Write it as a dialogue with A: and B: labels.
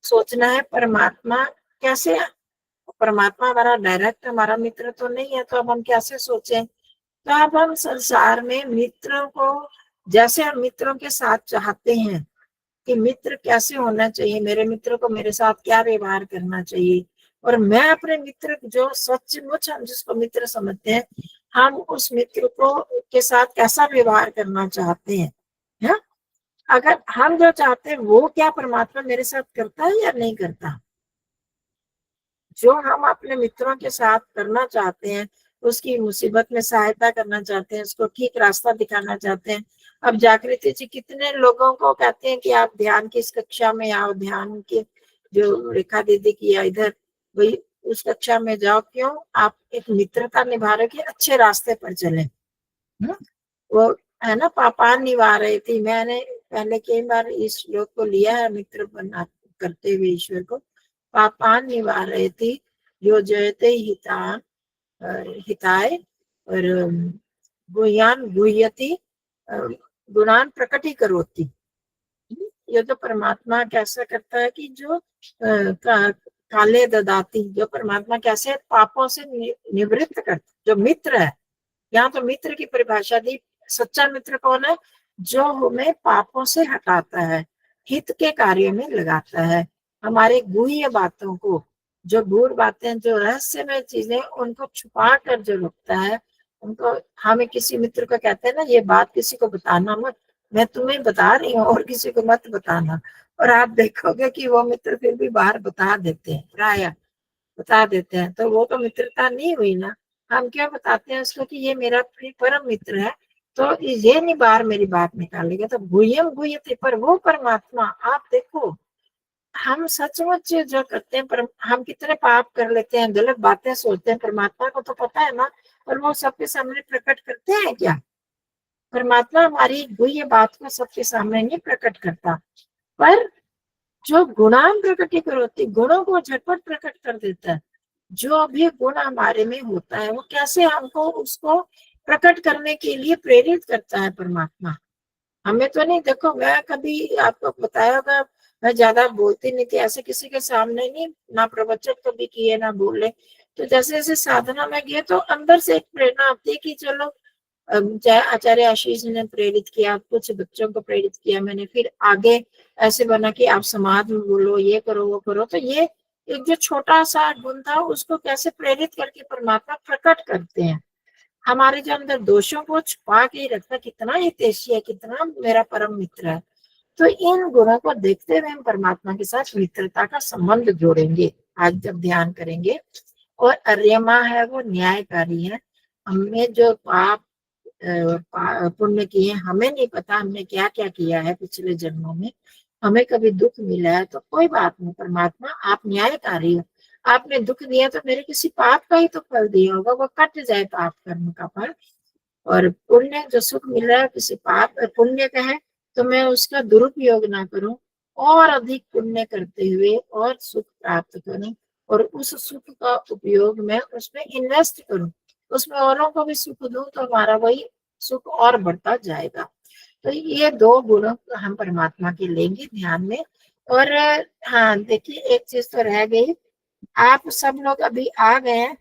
A: सोचना है परमात्मा कैसे, परमात्मा हमारा डायरेक्ट हमारा मित्र तो नहीं है, तो अब हम कैसे सोचें। तो अब हम संसार में मित्रों को, जैसे हम मित्रों के साथ चाहते हैं कि मित्र कैसे होना चाहिए, मेरे मित्र को मेरे साथ क्या व्यवहार करना चाहिए, और मैं अपने मित्र जो सचमुच हम जिसको मित्र समझते हैं, हम उस मित्र को के साथ कैसा व्यवहार करना चाहते हैं, है? अगर हम जो चाहते हैं वो क्या परमात्मा मेरे साथ करता है या नहीं करता। जो हम अपने मित्रों के साथ करना चाहते हैं, उसकी मुसीबत में सहायता करना चाहते हैं, उसको ठीक रास्ता दिखाना चाहते हैं। अब जागृति जी कितने लोगों को कहते हैं कि आप ध्यान की इस कक्षा में आओ, ध्यान की जो रेखा दीदी की है इधर, वही उस कक्षा में जाओ। क्यों? आप एक मित्रता निभा रहे कि अच्छे रास्ते पर चले। वो है ना, पापान निभा रही थी। मैंने पहले कई बार इस श्लोक को लिया है मित्र बना करते हुए ईश्वर को। पापान निभा रही थी, जो जयते हितान हिताय और गुह्यान गुह्यति गुणान प्रकटी करोति। ये तो परमात्मा कैसा करता है कि जो काले ददाती, जो परमात्मा कैसे पापों से निवृत्त करता, जो मित्र है। यहाँ तो मित्र की परिभाषा दी। सच्चा मित्र कौन है? जो हमें पापों से हटाता है, हित के कार्य में लगाता है, हमारे गुह्य बातों को, जो गूढ़ बातें, जो रहस्यमय चीजें, उनको छुपा कर जो रखता है उनको। हमें किसी मित्र को कहते हैं ना, ये बात किसी को बताना मत, मैं तुम्हें बता रही हूँ और किसी को मत बताना। और आप देखोगे कि वो मित्र फिर भी बाहर बता देते हैं, प्राय बता देते हैं। तो वो तो मित्रता नहीं हुई ना। हम क्या बताते हैं उसको कि ये मेरा परम मित्र है, तो ये नहीं बाहर मेरी बात निकालेगा। तो गुह्यम गुह्यते, पर वो परमात्मा, आप देखो हम सचमुच जो करते हैं, पर हम कितने पाप कर लेते हैं, गलत बातें सोचते हैं, परमात्मा को तो पता है ना। और वो सबके सामने प्रकट करते हैं क्या? परमात्मा हमारी गुह्य बात को सबके सामने नहीं प्रकट करता, पर जो गुणान प्रकटी करोती, गुणों को झटपट प्रकट कर देता है। जो भी गुण हमारे में होता है वो कैसे हमको उसको प्रकट करने के लिए प्रेरित करता है परमात्मा। हमें तो नहीं। देखो मैं कभी आपको बताया होगा, मैं ज्यादा बोलती नहीं थी, ऐसे किसी के सामने नहीं, ना प्रवचन कभी किए ना बोले। तो जैसे जैसे साधना में गए तो अंदर से एक प्रेरणा आती है कि चलो, चाहे आचार्य आशीष ने प्रेरित किया, कुछ बच्चों को प्रेरित किया मैंने, फिर आगे ऐसे बना कि आप समाज में बोलो, ये करो वो करो। तो ये एक जो छोटा सा गुण था उसको कैसे प्रेरित करके परमात्मा प्रकट करते हैं। हमारे जो अंदर दोषों को छुपा के रखना कितना हितैषी है, कितना मेरा परम मित्र है। तो इन गुणों को देखते हुए हम परमात्मा के साथ मित्रता का संबंध जोड़ेंगे आज जब ध्यान करेंगे। और अर्यमा है वो न्यायकारी है। हमें जो पाप पुण्य किए, हमें नहीं पता हमने क्या क्या किया है पिछले जन्मों में, हमें कभी दुख मिला है तो कोई बात नहीं, परमात्मा आप न्यायकारी हो। आपने दुख दिया तो मेरे किसी पाप का ही तो फल दिया होगा, वो कट जाए पाप कर्म का फल। और पुण्य जो सुख मिल रहा है किसी पाप पुण्य का है, तो मैं उसका दुरुपयोग ना करूं, और अधिक पुण्य करते हुए और सुख प्राप्त करूं, और उस सुख का उपयोग मैं उसमें इन्वेस्ट करूं, उसमें औरों को भी सुख दूं, तो हमारा वही सुख और बढ़ता जाएगा। तो ये दो गुणों हम परमात्मा के लेंगे ध्यान में। और हाँ देखिए, एक चीज तो रह गई, आप सब लोग अभी आ गए हैं,